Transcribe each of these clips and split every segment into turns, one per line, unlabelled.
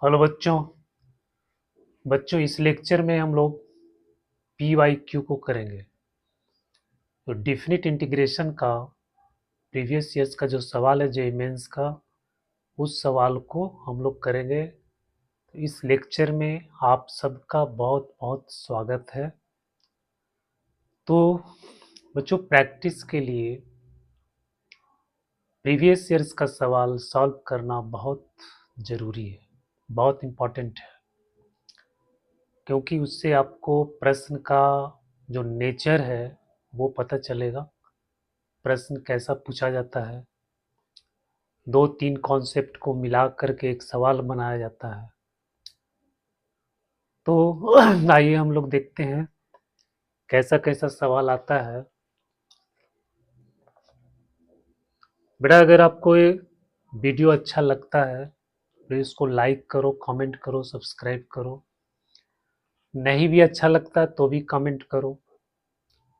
Hello बच्चों। इस lecture में हम लोग पी वाई क्यू को करेंगे। तो डिफिनिट इंटीग्रेशन का प्रीवियस ईयर्स का जो सवाल है जेईई मेंस का, उस सवाल को हम लोग करेंगे। तो इस लेक्चर में आप सबका बहुत बहुत स्वागत है। तो बच्चों, प्रैक्टिस के लिए प्रीवियस ईयर्स का सवाल सॉल्व करना बहुत ज़रूरी है, बहुत इम्पोर्टेंट है, क्योंकि उससे आपको प्रश्न का जो नेचर है वो पता चलेगा। प्रश्न कैसा पूछा जाता है, दो तीन कॉन्सेप्ट को मिला करके एक सवाल बनाया जाता है। तो आइए हम लोग देखते हैं कैसा कैसा सवाल आता है। बेटा, अगर आपको ये वीडियो अच्छा लगता है तो इसको लाइक करो, कमेंट करो, सब्सक्राइब करो। नहीं भी अच्छा लगता तो भी कमेंट करो।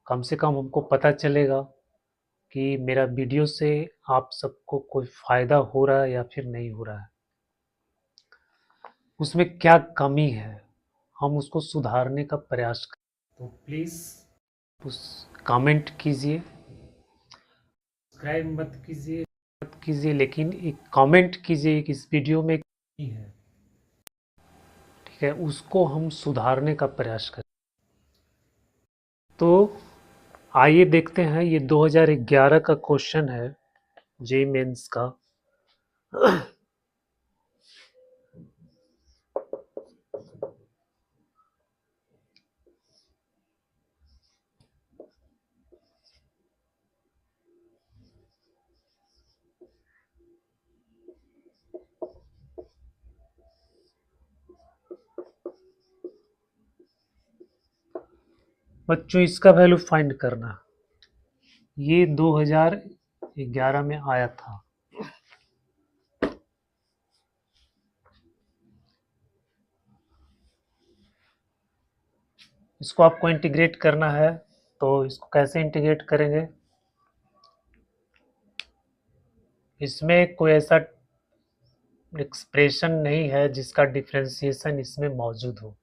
कम से कम हमको पता चलेगा कि मेरा वीडियो से आप सबको कोई फ़ायदा हो रहा है या फिर नहीं हो रहा है, उसमें क्या कमी है, हम उसको सुधारने का प्रयास करें। तो प्लीज़ उस कमेंट कीजिए, सब्सक्राइब मत कीजिए, लेकिन एक कमेंट कीजिए कि इस वीडियो में क्या है, ठीक है, उसको हम सुधारने का प्रयास करें। तो आइए देखते हैं, ये 2011 का क्वेश्चन है जेईई मेंस का। बच्चों, इसका वैल्यू फाइंड करना, ये 2011 में आया था। इसको आपको इंटीग्रेट करना है, तो इसको कैसे इंटीग्रेट करेंगे? इसमें कोई ऐसा एक्सप्रेशन नहीं है जिसका डिफरेंशिएशन इसमें मौजूद हो।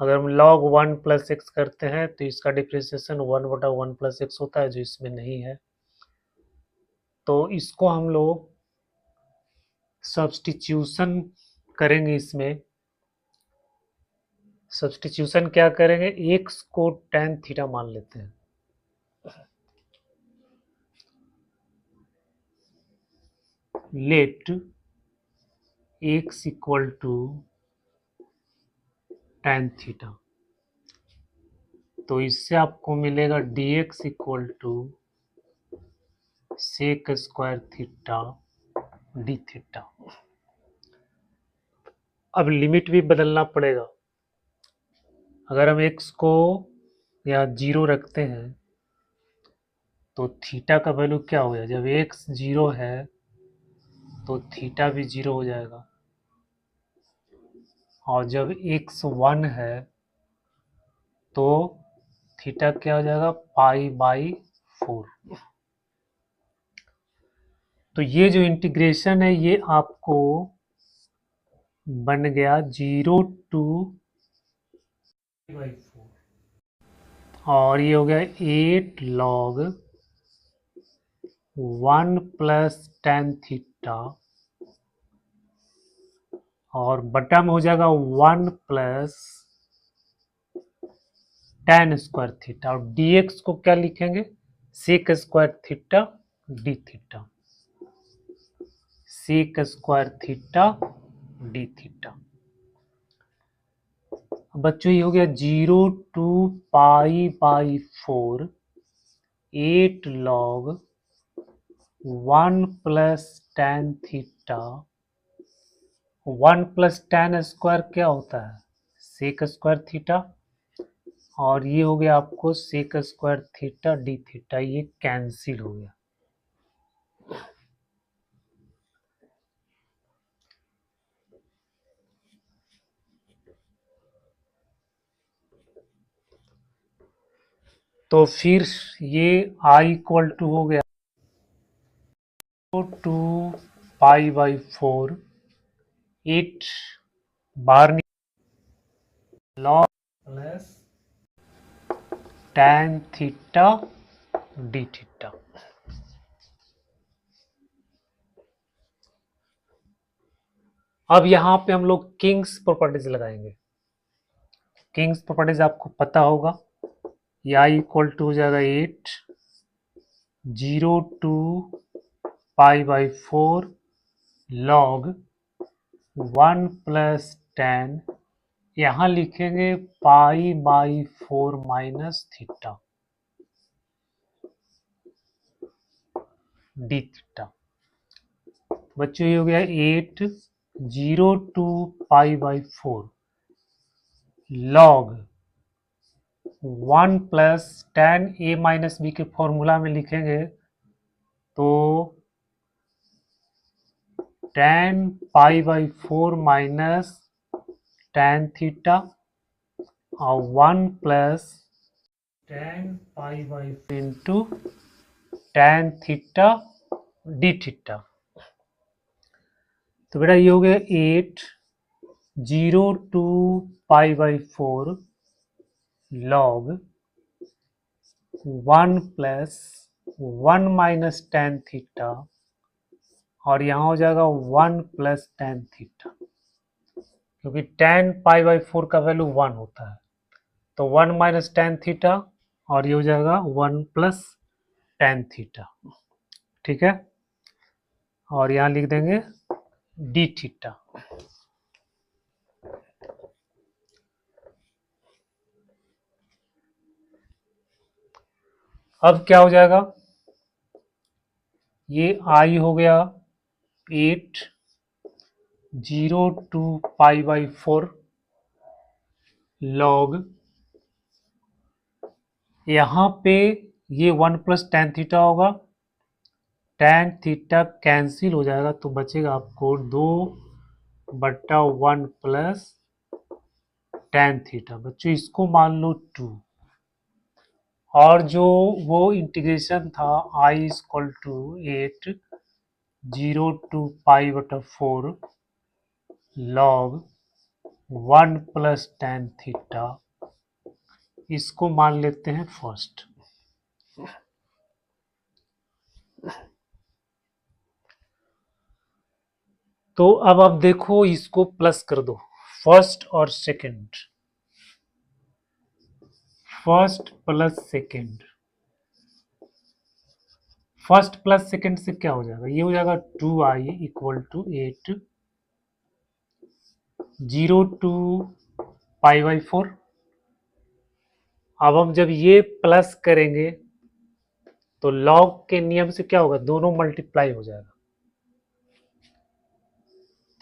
अगर हम log 1 प्लस एक्स करते हैं तो इसका डिफरेंशिएशन 1/1 प्लस एक्स होता है, जो इसमें नहीं है। तो इसको हम लोग सब्स्टिट्यूशन करेंगे। इसमें सब्स्टिट्यूशन क्या करेंगे, एक्स को tan थीटा मान लेते हैं। Let x equal to tan theta, तो इससे आपको मिलेगा dx equal to sec square theta d theta. अब लिमिट भी बदलना पड़ेगा। अगर हम x को या 0 रखते हैं तो थीटा का वैल्यू क्या हो गया, जब x 0 है तो थीटा भी 0 हो जाएगा, और जब x 1 है तो थीटा क्या हो जाएगा, π/4। तो ये जो इंटीग्रेशन है ये आपको बन गया 0 टू π/4, और ये हो गया 8 log 1 प्लस tan थीटा, और बटा में हो जाएगा 1 प्लस tan स्क्वायर थीटा, और dx को क्या लिखेंगे, sec square theta d theta, sec square theta d theta. बच्चों ये हो गया 0 to π/4 8 log 1 plus tan theta. 1 plus tan square क्या होता है, सेक स्क्वायर थीटा, और ये हो गया आपको sec square theta d theta, ये कैंसिल हो गया। तो फिर ये i इक्वल टू हो गया 2 π/4 8 बाहर log plus tan theta d theta. अब यहां पे हम लोग किंग्स प्रॉपर्टीज लगाएंगे। किंग्स प्रॉपर्टीज आपको पता होगा, या इक्वल टू हो जाएगा 8 0 to pi by 4 log 1 plus 10, यहां लिखेंगे pi by 4 minus theta d theta. बच्चों ये हो गया 8 0 to pi by 4 log 1 plus 10 a minus b के फॉर्मूला में लिखेंगे तो tan pi by 4 minus tan theta और 1 plus tan pi by into tan theta d theta. तो बेटा ये हो गया 8 0 to pi by 4 log 1 plus 1 minus tan theta और यहाँ हो जाएगा 1 प्लस tan थीटा, क्योंकि tan पाई बाई 4 का वैल्यू 1 होता है, तो 1 माइनस tan थीटा और ये हो जाएगा 1 प्लस tan थीटा। ठीक है, और यहाँ लिख देंगे डी थीटा। अब क्या हो जाएगा, ये आई हो गया 8 0 टू पाई बाई 4 लॉग, यहाँ पे ये 1 प्लस tan थीटा होगा, tan थीटा कैंसिल हो जाएगा तो बचेगा आपको 2/1 प्लस tan थीटा। बच्चों इसको मान लो 2, और जो वो इंटीग्रेशन था i इक्वल टू 8 0 टू पाई बटा 4 लॉग 1 प्लस tan थीटा, इसको मान लेते हैं फर्स्ट। तो अब आप देखो इसको प्लस कर दो, फर्स्ट और second, first plus second, first plus second से क्या हो जाएगा, ये हो जाएगा 2i equal to 8 0 to pi by 4। अब हम जब ये प्लस करेंगे तो लॉग के नियम से क्या होगा, दोनों मल्टीप्लाई हो जाएगा,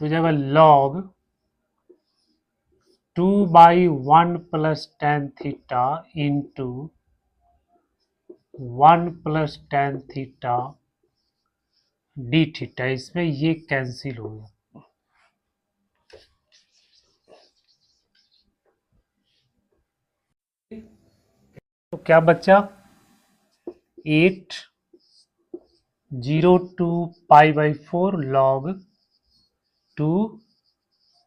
तो हो जाएगा log 2/1 plus tan theta into 1 plus tan theta d theta. इसमें ये कैंसिल हो गया, तो क्या बचा 8 0 to pi by 4 log 2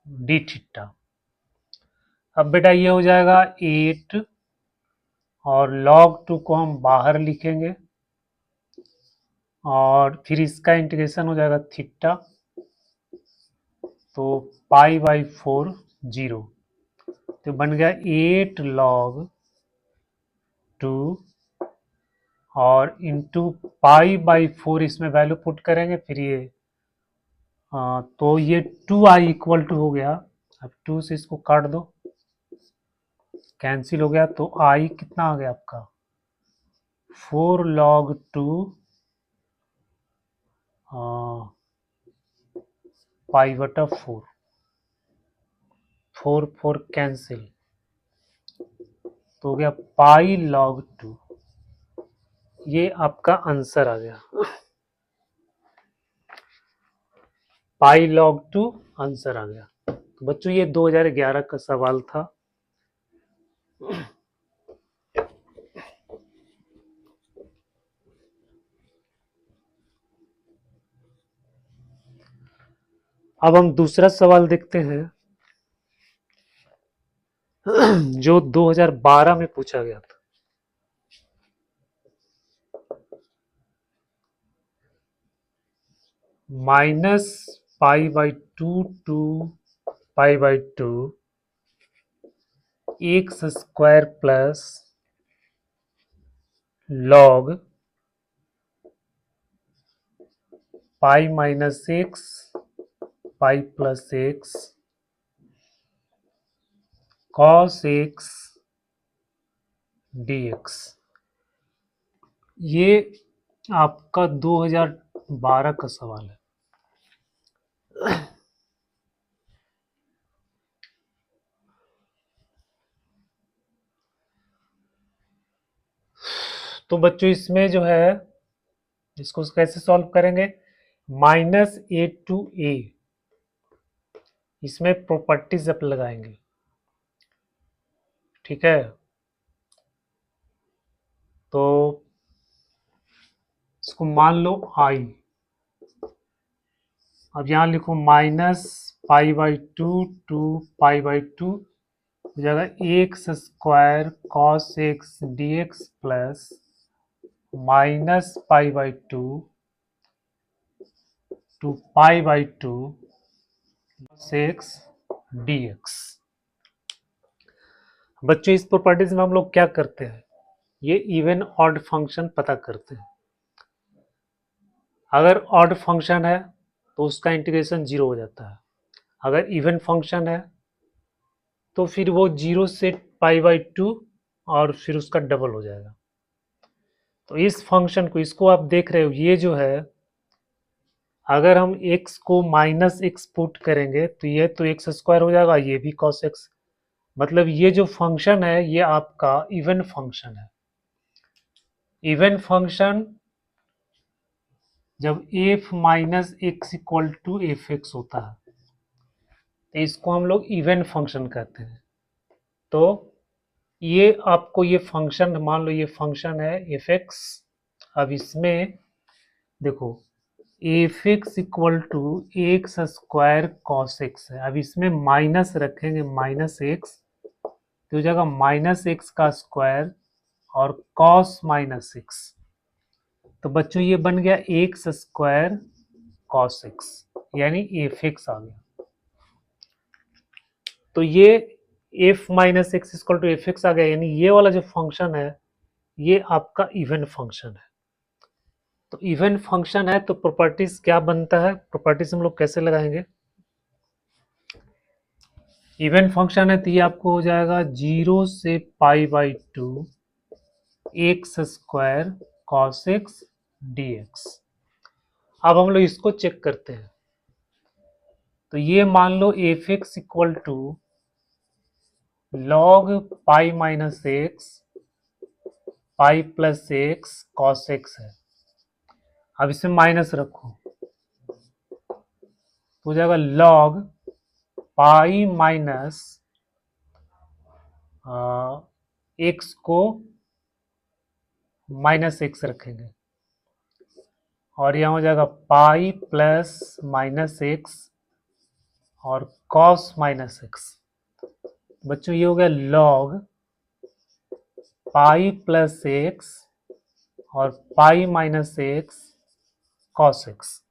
d theta. अब बेटा ये हो जाएगा 8 और log 2 को हम बाहर लिखेंगे और फिर इसका इंटीग्रेशन हो जाएगा थीटा, तो पाई बाई 4 0, तो बन गया 8 log 2 और इंटू पाई बाई 4, इसमें वैल्यू पुट करेंगे फिर ये तो ये 2i इक्वल टू हो गया, अब 2 से इसको काट दो, कैंसिल हो गया, तो i कितना आ गया आपका 4 log 2 पाई बटा 4, 4 4 कैंसिल, तो हो गया पाई log 2। ये आपका आंसर आ गया, पाई log 2 आंसर आ गया। तो बच्चों ये 2011 का सवाल था। अब हम दूसरा सवाल देखते हैं जो 2012 में पूछा गया था। Minus pi by to pi by to x square plus log pi minus x pi plus x cos x dx। ये आपका 2012 का सवाल है। तो बच्चों इसमें जो है इसको कैसे सॉल्व करेंगे, माइनस ए टू ए, इसमें प्रॉपर्टीज अब लगाएंगे। ठीक है, तो इसको मान लो आई। अब यहां लिखो minus pi by to pi by to हो जाएगा x square cos x d x plus minus pi by to pi by to cos x d x. बच्चों इस प्रॉपर्टीज में हम लोग क्या करते हैं, ये इवन ऑड फंक्शन पता करते हैं। अगर ऑड फंक्शन है तो उसका इंटीग्रेशन जीरो हो जाता है, अगर इवन फंक्शन है तो फिर वो जीरो से पाई बाई टू और फिर उसका डबल हो जाएगा। तो इस फंक्शन को, इसको आप देख रहे हो, ये जो है अगर हम x को माइनस एक्स पुट करेंगे तो ये तो एक्स स्क्वायर हो जाएगा, ये भी कॉस एक्स। मतलब ये जो फंक्शन है ये आपका इवन फंक्शन है। इवन फंक्शन जब f minus x equal to f x होता है तो इसको हम लोग इवन फंक्शन कहते हैं। तो ये आपको ये फंक्शन, मान लो ये फंक्शन है एफ एक्स। अब इसमें देखो f x equal to x square cos x है। अब इसमें माइनस रखेंगे, माइनस एक्स तो हो जाएगा माइनस एक्स का स्क्वायर और कॉस माइनस एक्स। तो बच्चों ये बन गया एक्स स्क्वायर कॉस एक्स, यानी एफ एक्स आ गया। तो ये f minus x equal to f x आ गया, यानी ये वाला जो फंक्शन है ये आपका इवन फंक्शन है। तो इवन फंक्शन है तो प्रॉपर्टीज क्या बनता है, प्रॉपर्टीज हम लोग कैसे लगाएंगे। इवन फंक्शन है तो ये आपको हो जाएगा जीरो से pi by to x square cos x d x. अब हम लोग इसको चेक करते हैं। तो ये मान लो f x equal to log pi minus x pi plus x cos x है। अब इसमें माइनस रखो तो हो जाएगा लॉग पाई माइनस एक्स को माइनस एक्स रखेंगे और यहाँ हो जाएगा पाई प्लस माइनस एक्स और कॉस माइनस एक्स। बच्चों ये हो गया लॉग पाई प्लस एक्स और pi minus x cos x.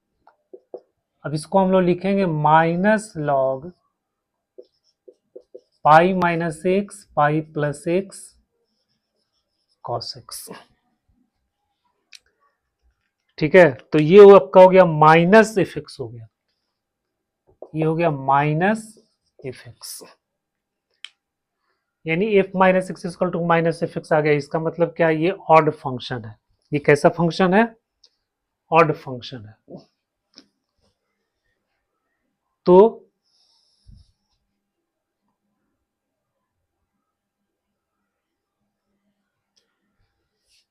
अब इसको हम लोग लिखेंगे minus log pi minus x pi plus x cos x. ठीक है, तो ये आपका हो गया माइनस एफ एक्स हो गया, ये हो गया माइनस एफ एक्स, यानी f minus x equal to minus f x आ गया। इसका मतलब क्या है, ये ऑड फंक्शन है। ये कैसा फंक्शन है, ऑड फंक्शन है। तो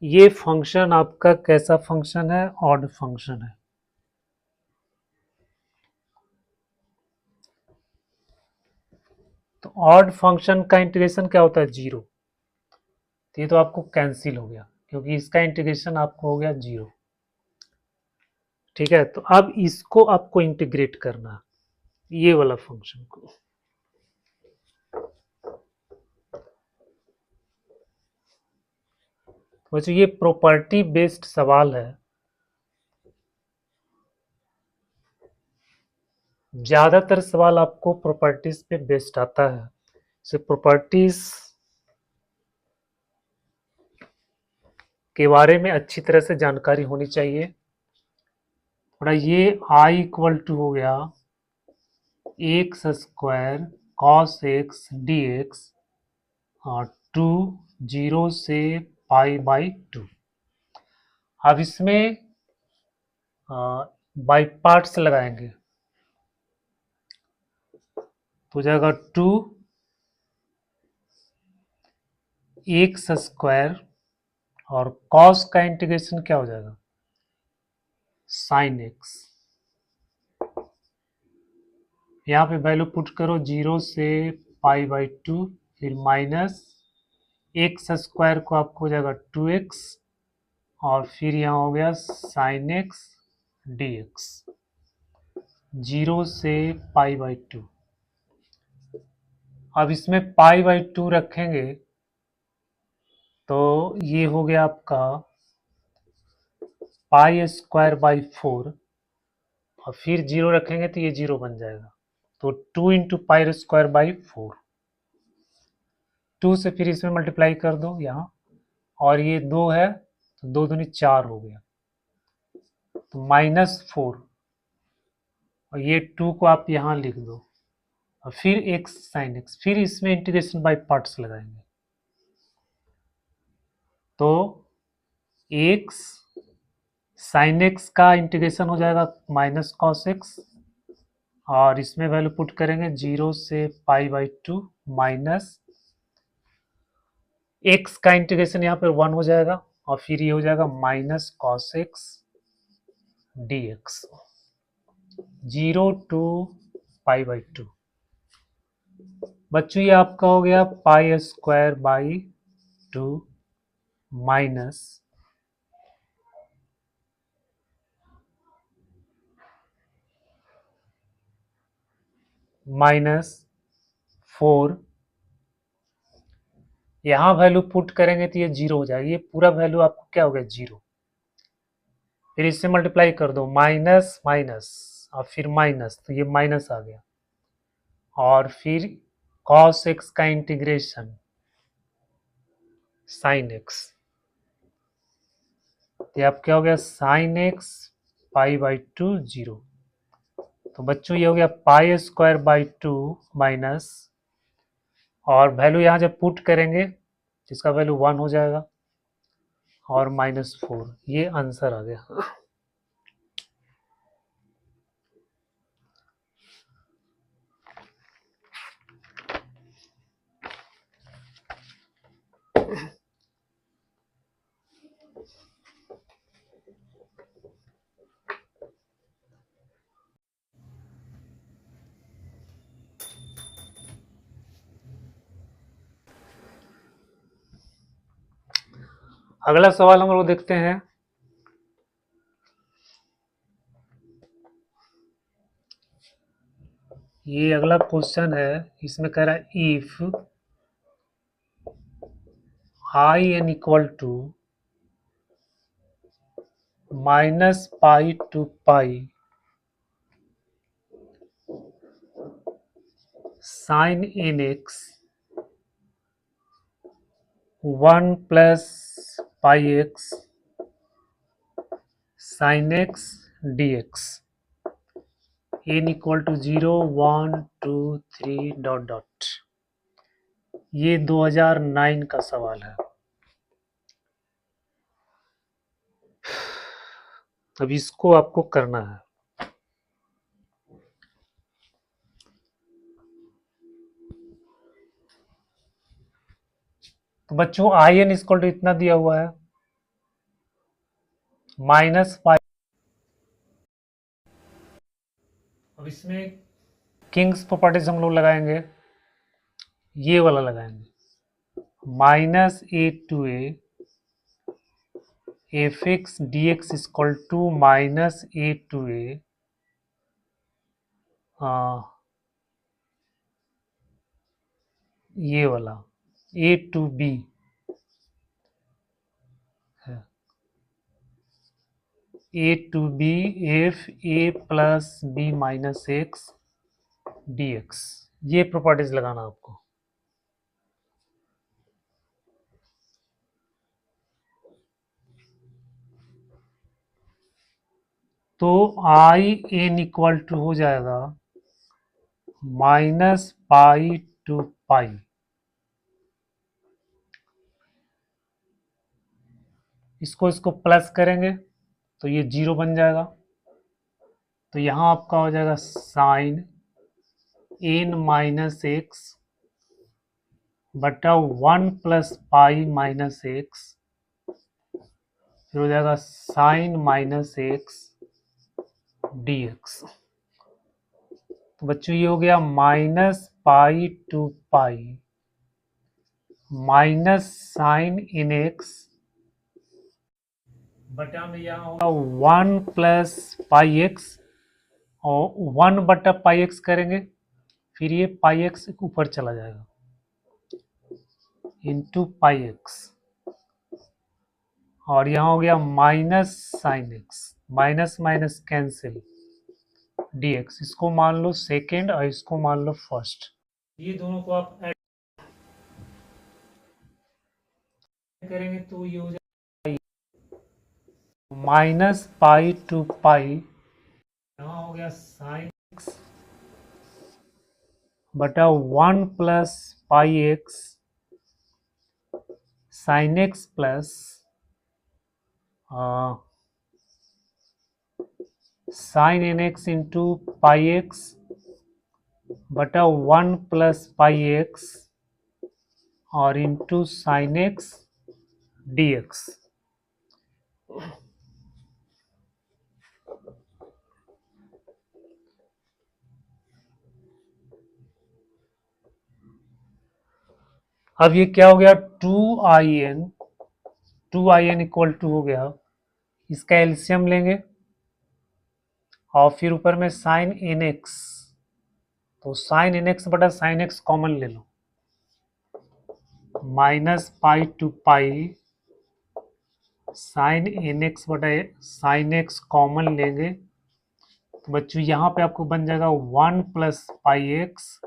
ये फंक्शन आपका कैसा फंक्शन है, ऑड फंक्शन है। तो ऑड फंक्शन का इंटीग्रेशन क्या होता है, जीरो। तो ये तो आपको कैंसिल हो गया क्योंकि इसका इंटीग्रेशन आपको हो गया जीरो। ठीक है, तो अब इसको आपको इंटीग्रेट करना है। ये वाला फंक्शन को। बच्चों ये प्रॉपर्टी बेस्ड सवाल है, ज्यादातर सवाल आपको प्रॉपर्टीज पे बेस्ड आता है। से प्रॉपर्टीज के बारे में अच्छी तरह से जानकारी होनी चाहिए। और ये i इक्वल टू हो गया x square cos x d x, two zero से पाई बाई टू। अब इसमें बाई पार्ट्स लगाएंगे तो हो जाएगा टू एक्स स्क्वायर और कॉस का इंटीग्रेशन क्या हो जाएगा साइन एक्स। यहाँ पे वैल्यू पुट करो जीरो से पाई बाई टू, फिर माइनस एक्स स्क्वायर को आपको हो जाएगा टू एक्स और फिर यहाँ हो गया sine x d x, zero से पाई बाई टू। अब इसमें पाई बाई टू रखेंगे तो ये हो गया आपका पाई स्क्वायर बाई फोर और फिर जीरो रखेंगे तो ये जीरो बन जाएगा। तो two into pi square by four, two से फिर इसमें मल्टीप्लाई कर दो यहाँ, और ये दो है तो दो दूनी चार हो गया, तो माइनस फोर और ये टू को आप यहाँ लिख दो और फिर एक्स साइन एक्स, फिर इसमें इंटीग्रेशन बाय पार्ट्स लगाएंगे तो एक्स साइन एक्स का इंटीग्रेशन हो जाएगा माइनस कॉस एक्स और इसमें वैल्यू पुट करेंगे जीरो से pi by two minus x का इंटीग्रेशन यहाँ पर वन हो जाएगा और फिर ये हो जाएगा minus cos x d x, zero to pi by two. बच्चों ये आपका हो गया pi square by two minus four, यहाँ वैल्यू पुट करेंगे तो ये जीरो हो जाएगा, ये पूरा वैल्यू आपको क्या हो गया जीरो, फिर इससे मल्टीप्लाई कर दो माइनस माइनस और फिर माइनस तो ये माइनस आ गया और फिर cos x का इंटीग्रेशन साइन एक्स, ये आप क्या हो गया sine x pi by to zero. तो बच्चों ये हो गया pi square by two minus और वैल्यू यहाँ जब पुट करेंगे जिसका वैल्यू वन हो जाएगा और माइनस फोर, ये आंसर आ गया। अगला सवाल हम लोग देखते हैं। ये अगला क्वेश्चन है, इसमें कह रहा है if I n equal to minus pi to pi sine n x one plus pi x sine x d x n equal to zero one two three dot dot. ये 2009 का सवाल है। अब इसको आपको करना है। तो बच्चों आई एन इक्वल टू इतना दिया हुआ है माइनस पाई। अब इसमें किंग्स प्रॉपर्टीज हम लोग लगाएंगे, ये वाला लगाएंगे minus a to f x d x equal to minus a to a ये वाला ए टू बी है, a to b f a plus b minus x d x, ये प्रॉपर्टीज लगाना आपको। तो आई एन इक्वल टू हो जाएगा minus pi to पाई, इसको प्लस करेंगे तो ये जीरो बन जाएगा। तो यहाँ आपका हो जाएगा साइन एन माइनस एक्स बटा one plus pi minus x, फिर हो जाएगा sine minus x d x. तो बच्चों ये हो गया minus pi to pi minus sine n x बटा में यहाँ होगा वन प्लस पाई एक्स, और वन बटा पाई एक्स करेंगे, फिर ये पाई एक्स ऊपर चला जाएगा इंटू पाई एक्स, और यहाँ हो गया minus sine x, minus minus cancel D x. इसको मान लो सेकेंड और इसको मान लो फर्स्ट, ये दोनों को आप ऐड करेंगे तो ये हो जाएगा माइनस पाई टू पाई, यहाँ हो गया साइन एक्स बटा one plus pi x sine x plus sine n x into pi x बटा वन प्लस पाई एक्स और into sine x d x. अब ये क्या हो गया two I n equal to हो गया, इसका एलसीएम लेंगे और फिर ऊपर में साइन एन एक्स, तो साइन एन एक्स बटा साइन एक्स कॉमन ले लो, minus pi to pi sine n x बटा साइन एक्स कॉमन लेंगे, तो बच्चों यहाँ पे आपको बन जाएगा वन प्लस पाई एक्स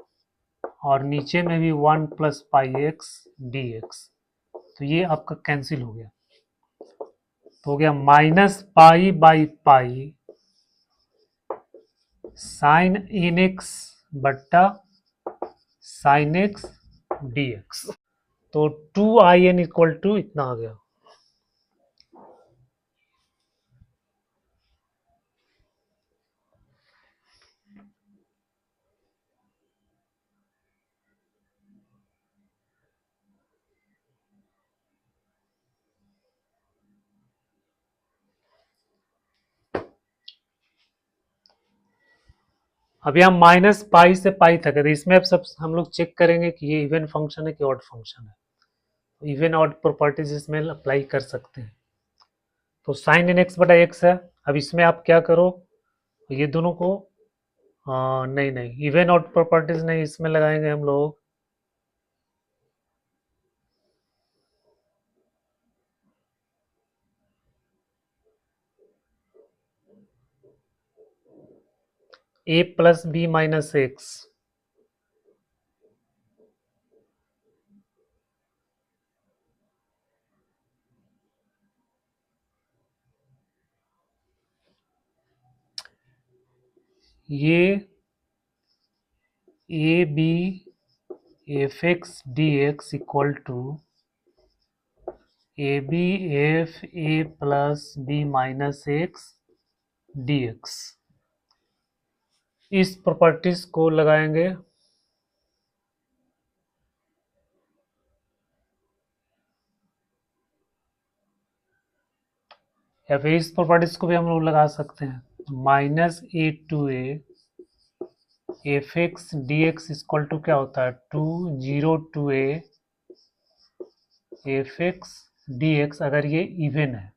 और नीचे में भी one plus pi x d x, तो ये आपका कैंसिल हो गया। तो हो गया minus pi by pi sine n x बट्टा साइन एक्स डी एक्स, तो two I n equal to इतना आ गया। अब यहाँ माइनस पाई से पाई तक है, तो इसमें अब सब हम लोग चेक करेंगे कि ये इवन फंक्शन है कि ऑड फंक्शन है। इवन ऑड प्रॉपर्टीज इसमें अप्लाई कर सकते हैं। तो साइन एन एक्स बटा एक्स है, अब इसमें आप क्या करो, ये दोनों को नहीं नहीं इवन ऑड प्रॉपर्टीज नहीं, इसमें लगाएंगे हम लोग a plus b minus x, ये a b f x d x equal to a b f a plus b minus x d x, इस प्रॉपर्टीज को लगाएंगे। या फिर इस प्रॉपर्टीज को भी हम लोग लगा सकते हैं, minus a to f x d x equal to क्या होता है two zero to f x d x, अगर ये इवन है,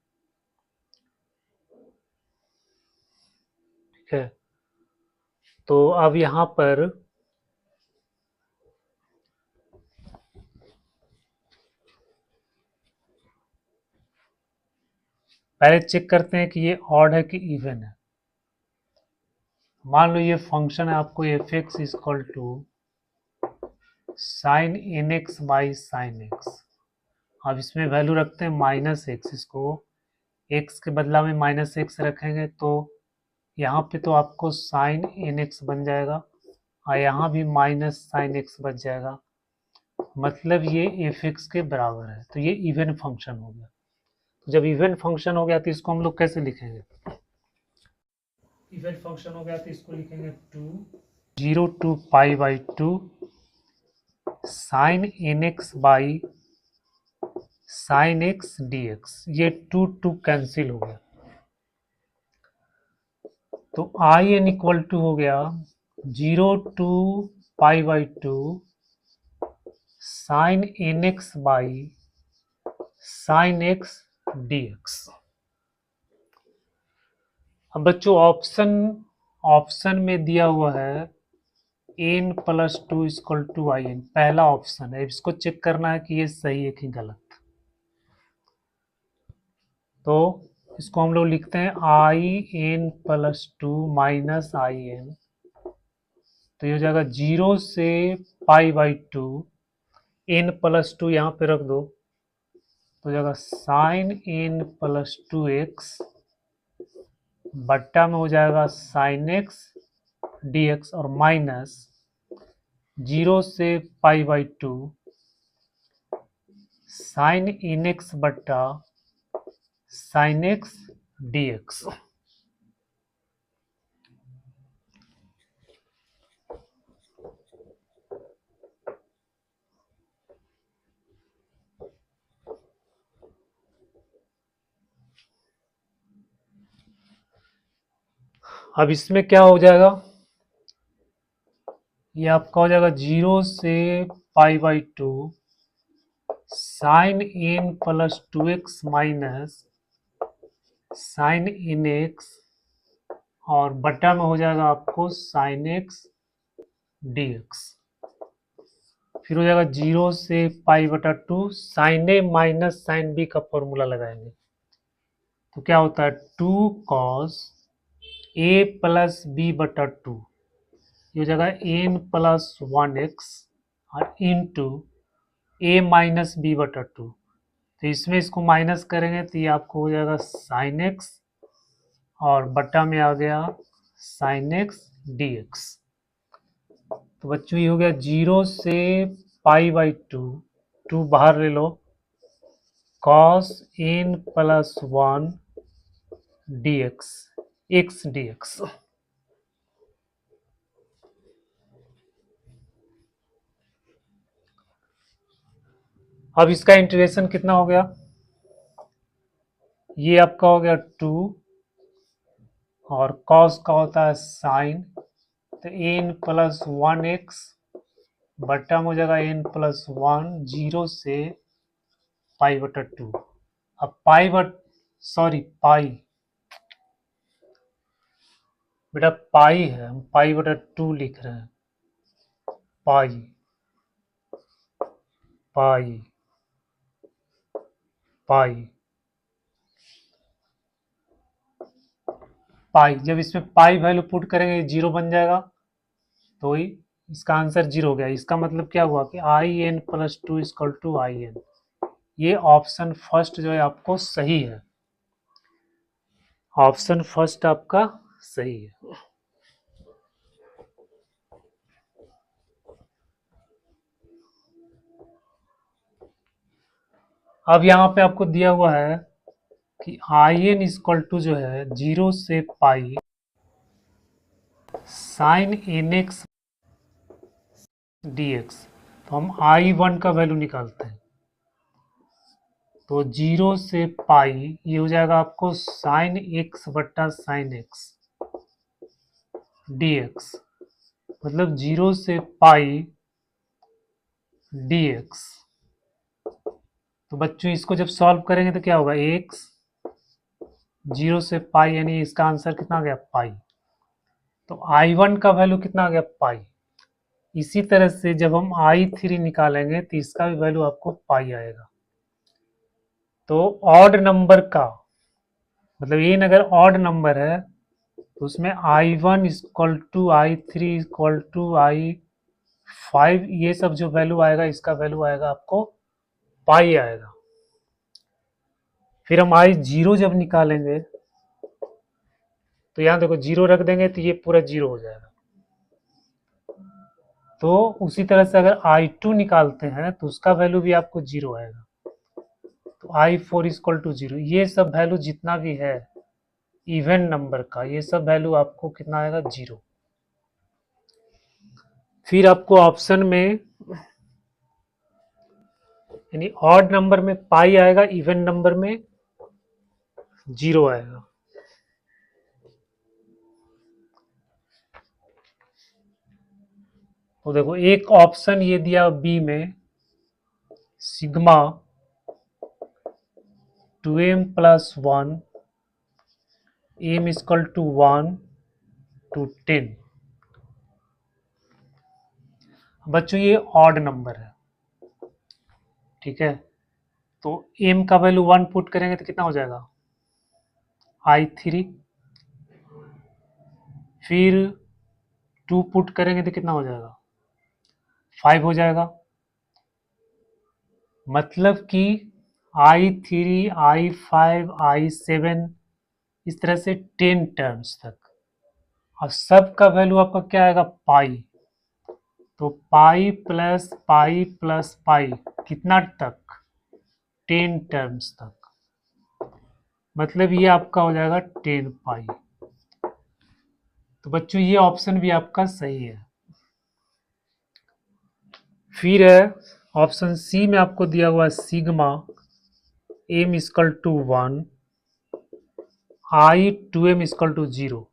ठीक है। तो अब यहाँ पर पहले चेक करते हैं कि ये ऑड है कि इवन है। मान लो ये फंक्शन है आपको f x equal to sine n x by sine x. अब इसमें वैल्यू रखते हैं माइनस एक्स, इसको एक्स के बदला में माइनस एक्स रखेंगे तो यहाँ पे तो आपको साइन एन एक्स बन जाएगा और यहाँ भी माइनस साइन एक्स बच जाएगा, मतलब ये एफ एक्स के बराबर है। तो ये इवन फंक्शन हो गया। तो जब इवन फंक्शन हो गया तो इसको हम लोग कैसे लिखेंगे? इवन फंक्शन हो गया तो इसको लिखेंगे 0 to pi by 2 sine n x by sine x d x. ये 2 कैंसिल हो गया तो आई एन इक्वल टू हो गया 0 to pi by 2 sine n x by sine x d x. अब बच्चों ऑप्शन में दिया हुआ है n plus 2 equal to I n, पहला ऑप्शन है। इसको चेक करना है कि ये सही है कि गलत। तो इसको हम लोग लिखते हैं I n plus 2 minus I n, तो ये हो जाएगा 0 से पाई बाई 2, एन प्लस 2 यहाँ पे रख दो तो हो जाएगा साइन एन प्लस 2 एक्स बट्टा में हो जाएगा साइन एक्स डी एक्स और माइनस 0 से pi by 2 sine n x बट्टा साइन एक्स डी एक्स। अब इसमें क्या हो जाएगा, ये आपका हो जाएगा 0 से pi by 2 sine n plus 2x minus sine n x और बटा में हो जाएगा आपको साइन एक्स डी एक्स। फिर हो जाएगा 0 से पाई बटा 2 साइन ए माइनस साइन बी का फॉर्मूला लगाएंगे तो क्या होता है 2 कॉस ए प्लस बी बटा 2, ये हो जाएगा एन प्लस 1x और इंटू ए माइनस बी बटा 2। तो इसमें इसको माइनस करेंगे तो ये आपको हो जाएगा साइन एक्स और बटा में आ गया साइन एक्स डी एक्स। तो बच्चों ये हो गया 0 से पाई बाई 2 बाहर ले लो, cos n plus 1 d x d x. अब इसका इंटीग्रेशन कितना हो गया, ये आपका हो गया 2 और कॉस का होता है साइन, तो एन प्लस 1x बटा में हो जाएगा एन प्लस 1 0 से पाई बटा 2। अब पाई बेटा पाई है, हम पाई बटा 2 लिख रहे हैं। पाई पाई पाई पाई, जब इसमें पाई वैल्यू पुट करेंगे 0 बन जाएगा तो ही इसका आंसर 0 हो गया। इसका मतलब क्या हुआ कि I n plus 2 equal to I n. ये ऑप्शन फर्स्ट जो है आपको सही है, ऑप्शन फर्स्ट आपका सही है। अब यहाँ पे आपको दिया हुआ है कि आई एन इक्वल टू जो है 0 से pi sine n x d x. तो हम I1 का वैल्यू निकालते हैं तो 0 से पाई ये हो जाएगा आपको साइन एक्स बट्टा साइन एक्स डी एक्स, मतलब 0 से पाई डी एक्स। तो बच्चों इसको जब सॉल्व करेंगे तो क्या होगा, एक्स 0 से पाई, यानी इसका आंसर कितना आ गया पाई। तो I1 का वैल्यू कितना आ गया पाई। इसी तरह से जब हम I3 निकालेंगे तो इसका भी वैल्यू आपको पाई आएगा। तो ऑड नंबर का मतलब ये अगर ऑड नंबर है तो उसमें I1 equal to I3 equal to I5, ये सब जो वैल्यू आएगा इसका वैल्यू आएगा आपको पाई आएगा। फिर हम I0 जब निकालेंगे तो यहाँ देखो जीरो रख देंगे तो ये पूरा जीरो हो जाएगा। तो उसी तरह से अगर I2 निकालते हैं तो उसका वैल्यू भी आपको जीरो आएगा। तो I4 इक्वल टू जीरो, ये सब वैल्यू जितना भी है इवन नंबर का, ये सब वैल्यू आपको कितना आएगा, जीरो। फिर आपको ऑप्शन में यानी ऑड नंबर में पाई आएगा, इवन नंबर में जीरो आएगा। तो देखो एक ऑप्शन ये दिया बी में, sigma 2m plus 1 m equal to 1 to 10। बच्चों ये ऑड नंबर है, ठीक है। तो m का वैल्यू 1 पुट करेंगे तो कितना हो जाएगा, I3। फिर 2 पुट करेंगे तो कितना हो जाएगा, 5 हो जाएगा। मतलब कि I3 I5 I7 इस तरह से 10 टर्म्स तक, और सब का वैल्यू आपका क्या आएगा, पाई। तो पाई प्लस पाई कितना तक, 10 टर्म्स तक। मतलब ये आपका हो जाएगा 10 पाई। तो बच्चों ये ऑप्शन भी आपका सही है। फिर है ऑप्शन सी में आपको दिया हुआ है sigma m equal to 1 I2m equal to 0।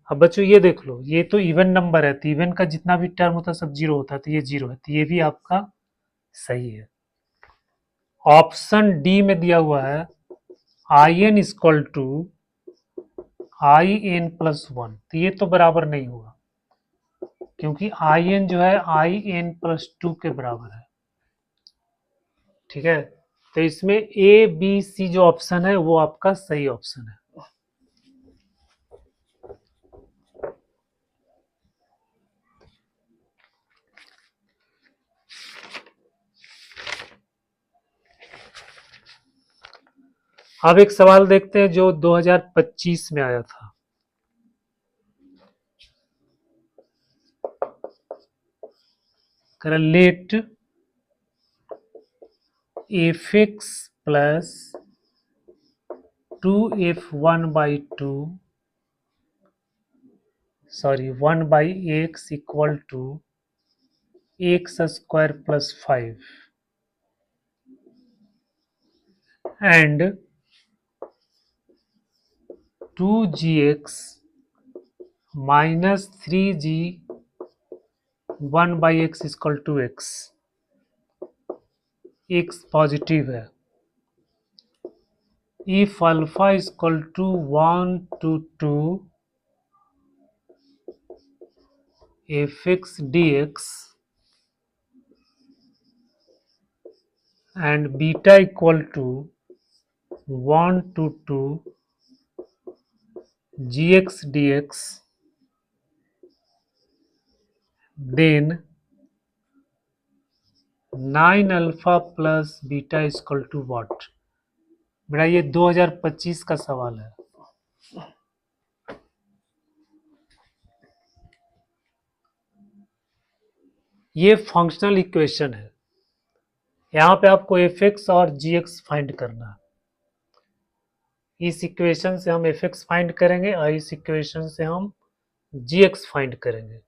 अब बच्चों ये देख लो, ये तो इवन नंबर है, तो इवन का जितना भी टर्म होता है सब जीरो होता है, तो ये जीरो है, तो ये भी आपका सही है। ऑप्शन डी में दिया हुआ है in equal to in plus 1, तो ये तो बराबर नहीं होगा, क्योंकि in जो है in प्लस 2 के बराबर है, ठीक है। तो इसमें ए बी सी जो ऑप्शन है वो आपका सही ऑप्शन है। अब एक सवाल देखते हैं जो 2025 में आया था। Let fx plus 2f1/2 sorry 1/x equal to x square plus 5 and 2gx minus 3g 1/x equal to x positive है। If alpha equal to 1 to 2 fx dx and beta equal to 1 to 2 gx dx, then 9 alpha plus beta equal to what. बेटा ये 2025 का सवाल है। ये functional equation है, यहाँ पे आपको fx और gx फाइंड करना है। इस इक्वेशन से हम fx फाइंड करेंगे और इस इक्वेशन से हम gx फाइंड करेंगे।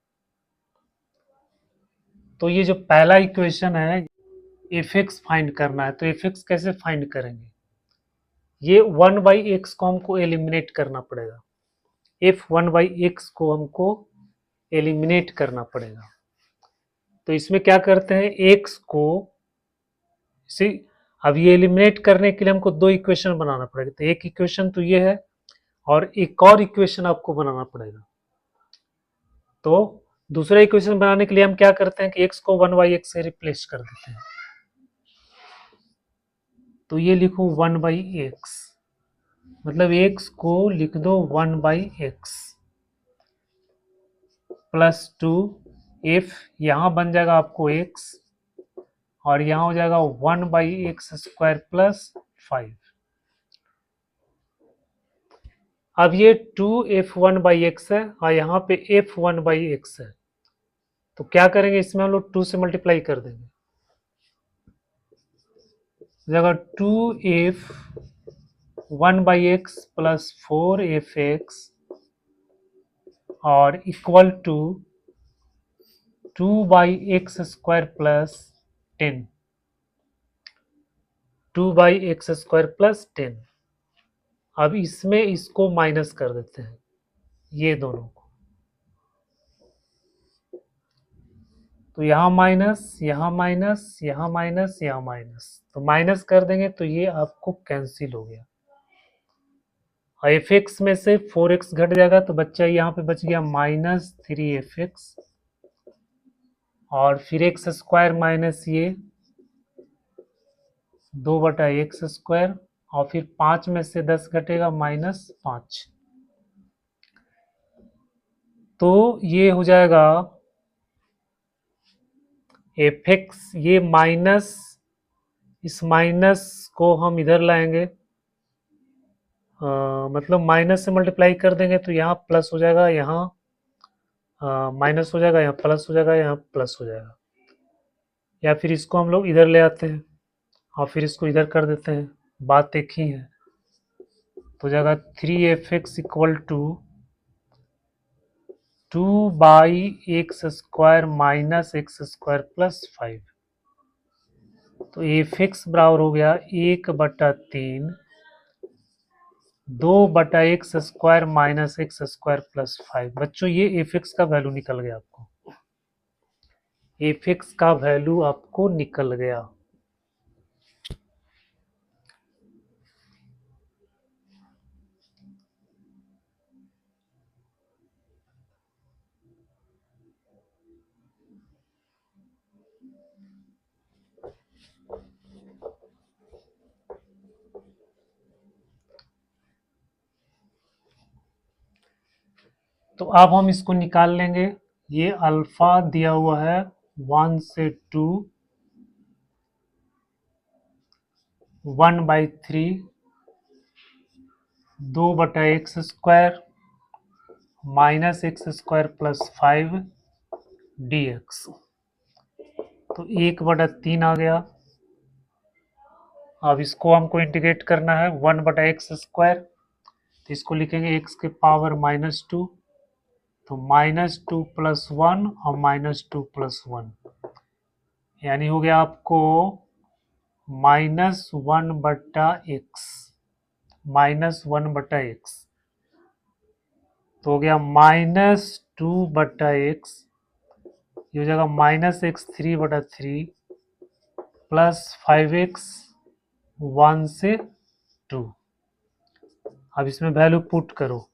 तो ये जो पहला इक्वेशन है fx फाइंड करना है, तो fx कैसे फाइंड करेंगे, ये 1/x को हमको एलिमिनेट करना पड़ेगा, f1/x को हमको एलिमिनेट करना पड़ेगा। तो इसमें क्या करते हैं, x को अब ये एलिमिनेट करने के लिए हमको दो इक्वेशन बनाना पड़ेगा। तो एक इक्वेशन तो ये है और एक और इक्वेशन आपको बनाना पड़ेगा। तो दूसरा इक्वेशन बनाने के लिए हम क्या करते हैं कि x को 1/x से रिप्लेस कर देते हैं। तो ये लिखो 1/x, मतलब x को लिख दो 1/x प्लस 2, इफ यहाँ बन जाएगा आपको x और यहाँ हो जाएगा 1/x² प्लस 5। अब ये 2f1/x है और यहाँ पे f1/x है, तो क्या करेंगे, इसमें हम लोग 2 से मल्टीप्लाई कर देंगे, जगह 2f1/x प्लस 4f(x) और equal to 2/x² plus 10, 2/x² plus 10। अब इसमें इसको माइनस कर देते हैं, ये दोनों को, तो यहाँ माइनस, यहाँ माइनस, यहाँ माइनस, यहाँ माइनस, तो माइनस कर देंगे तो ये आपको कैंसिल हो गया। और fx में से 4x घट जाएगा तो बच्चा यहाँ पे बच गया -3fx और फिर x² माइनस ये 2/x² और फिर 5 में से 10 घटेगा -5, तो ये हो जाएगा fx, ये माइनस, इस माइनस को हम इधर लाएंगे, मतलब माइनस से मल्टीप्लाई कर देंगे तो यहाँ प्लस हो जाएगा, यहाँ माइनस हो जाएगा, यहाँ प्लस हो जाएगा, यहाँ प्लस हो जाएगा, या फिर इसको हम लोग इधर ले आते हैं और फिर इसको इधर कर देते हैं, बात एक ही है। तो जाएगा 3fx equal to 2/x² minus x² plus 5, तो fx बराबर हो गया 1/3 2/x² माइनस x² प्लस 5। बच्चों ये fx का वैल्यू निकल गया, आपको fx का वैल्यू आपको निकल गया। तो अब हम इसको निकाल लेंगे, ये अल्फा दिया हुआ है 1 से 2, 1/3 2/x² minus x² plus 5 dx, तो 1/3 आ गया। अब इसको हमको इंटीग्रेट करना है 1/x², तो इसको लिखेंगे x के पावर -2, तो -2 प्लस 1 और -2 प्लस 1, यानी हो गया आपको -1/x, -1/x, तो हो गया -2/x, ये हो जाएगा -x3/3 प्लस 5x 1 से 2। अब इसमें वैल्यू पुट करो,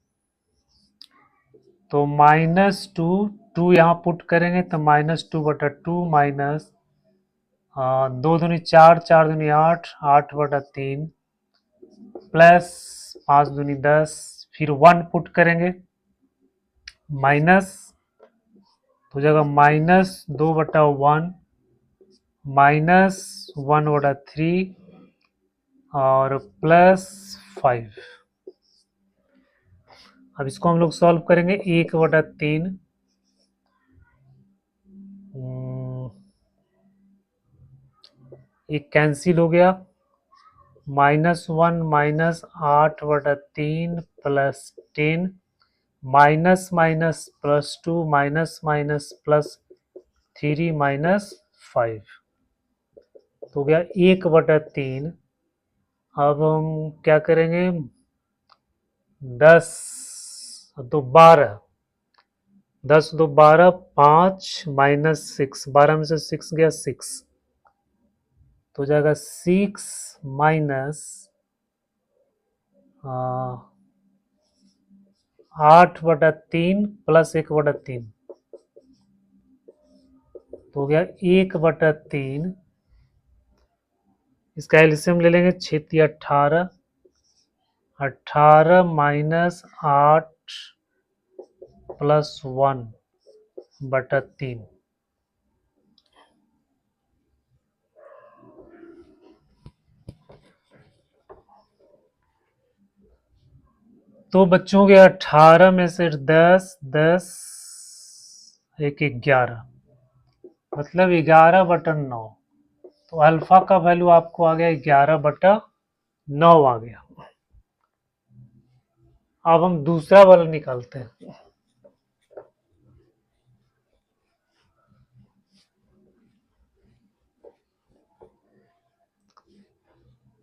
तो -2, 2 यहाँ पुट करेंगे तो -2/2 माइनस 2 दूनी 4, 4 दूनी 8, 8/3 प्लस 5 दूनी 10, फिर 1 पुट करेंगे माइनस, तो हो जाएगा -2/1 माइनस 1/3 और प्लस 5। अब इसको हम लोग सॉल्व करेंगे 1/3, ये कैंसिल हो गया, -1 minus 8/3 plus 10 minus minus plus 2 minus minus plus 3 minus 5, तो हो गया 1/3। अब हम क्या करेंगे, 10 तो 12, 10 2 12, 5 माइनस 6, 12 में से 6 गया 6, तो हो जाएगा 6 माइनस 8/3 प्लस 1/3, तो हो गया 1/3 इसका एलसीएम ले लेंगे, 6 18, 18 माइनस 8 प्लस 1/3। तो बच्चों के 18 में से 10 10 एक 11, मतलब 11/9। तो अल्फा का वैल्यू आपको आ गया 11/9 आ गया। अब हम दूसरा वाला निकालते हैं।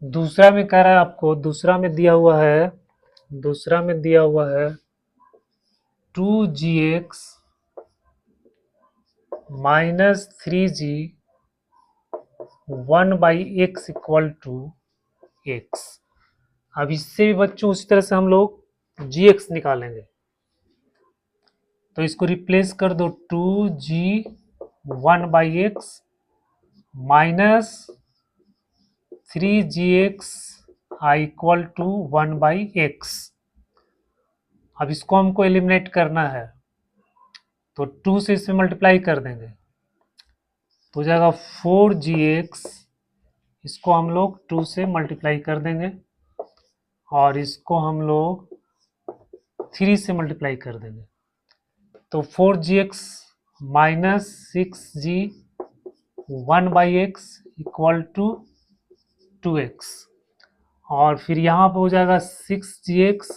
दूसरा में कह रहा है आपको, दूसरा में दिया हुआ है, दूसरा में दिया हुआ है 2gx minus 3g 1/x equal to x। अब इससे भी बच्चों उसी तरह से हम लोग gx निकालेंगे। तो इसको रिप्लेस कर दो, 2g 1/x minus 3gx equal to 1/x। अब इसको हमको एलिमिनेट करना है, तो 2 से इसे मल्टीप्लाई कर देंगे तो हो जाएगा 4gx। इसको हम लोग 2 से मल्टीप्लाई कर देंगे और इसको हम लोग 3 से मल्टीप्लाई कर देंगे। तो 4gx minus 6g 1/x equal to 2x। और फिर यहाँ पे हो जाएगा 6gx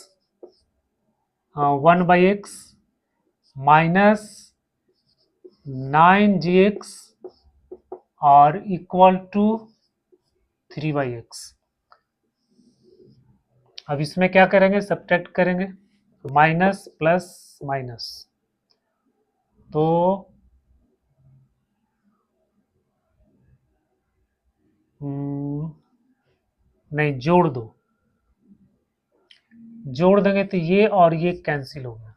1/x माइनस 9gx और इक्वल टू 3/x। अब इसमें क्या करेंगे, सब्ट्रैक्ट करेंगे, माइनस प्लस माइनस। तो नहीं, जोड़ दो, जोड़ देंगे तो ये और ये कैंसिल हो गया।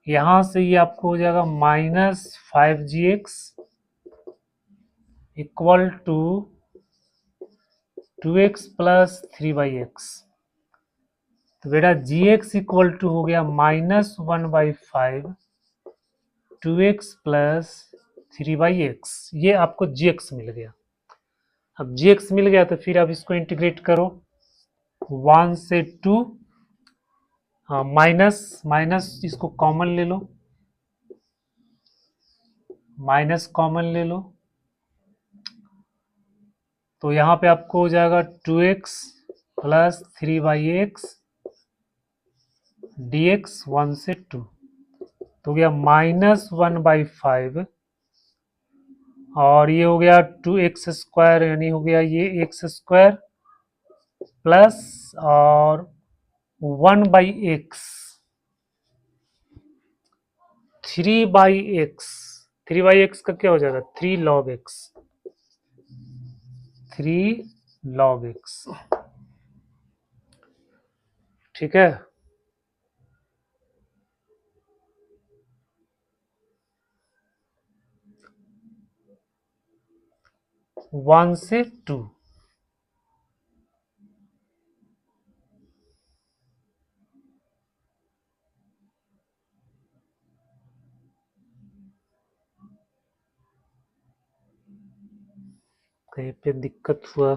यहां से ये आपको हो जाएगा -5gx equal to 2x plus 3/x। तो बेटा gx इक्वल टू हो गया -1/5 2x प्लस 3/x। ये आपको gx मिल गया। अब gx मिल गया तो फिर आप इसको इंटीग्रेट करो, 1 से 2, हाँ माइनस माइनस इसको कॉमन ले लो, माइनस कॉमन ले लो, तो यहाँ पे आपको हो जाएगा 2x प्लस 3/x dx 1 से 2। तो गया -1/5 और ये हो गया 2x² यानी हो गया ये x² प्लस और 1/x 3/x। 3/x का क्या हो जाएगा, 3 log x, 3 log x। ठीक है। 1 से 2। कहीं पे दिक्कत हुआ?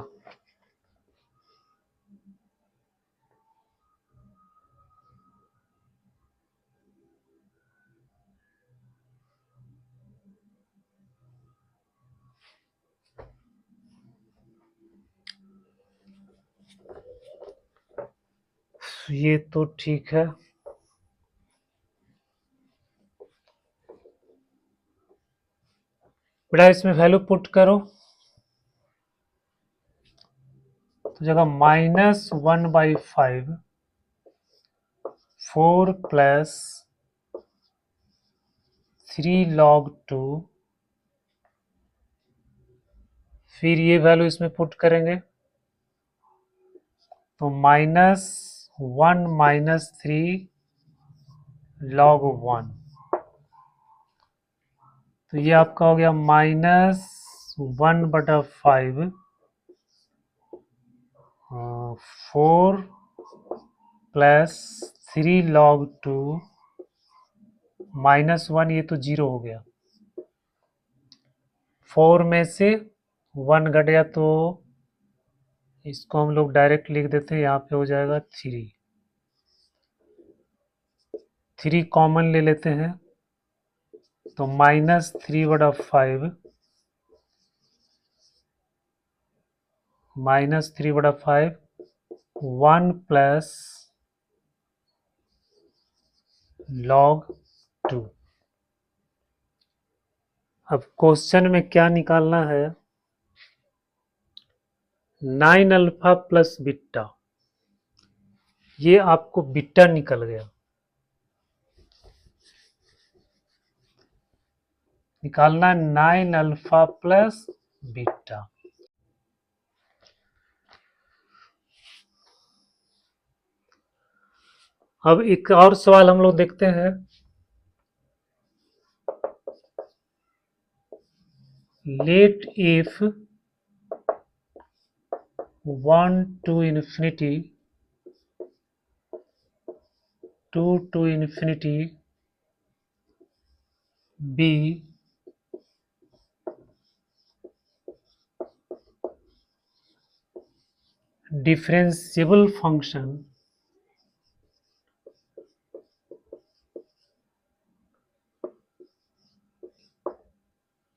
ये तो ठीक है। बेटा इसमें वैल्यू पुट करो, तो जगह -1/5 4 प्लस 3 log 2, फिर ये वैल्यू इसमें पुट करेंगे तो -1 माइनस 3 log 1। तो ये आपका हो गया -1/5 4 प्लस 3 log 2 -1, ये तो 0 हो गया। 4 में से 1 घट गया तो इसको हम लोग डायरेक्ट लिख देते हैं, यहाँ पे हो जाएगा 3। 3 कॉमन ले लेते हैं तो -3/5 -3/5 1 प्लस log 2। अब क्वेश्चन में क्या निकालना है, 9 अल्फा प्लस बीटा, ये आपको बीटा निकल गया। निकालना 9 अल्फा प्लस बीटा। अब एक और सवाल हम लोग देखते हैं। Let if 1 to infinity 2 to infinity be differentiable function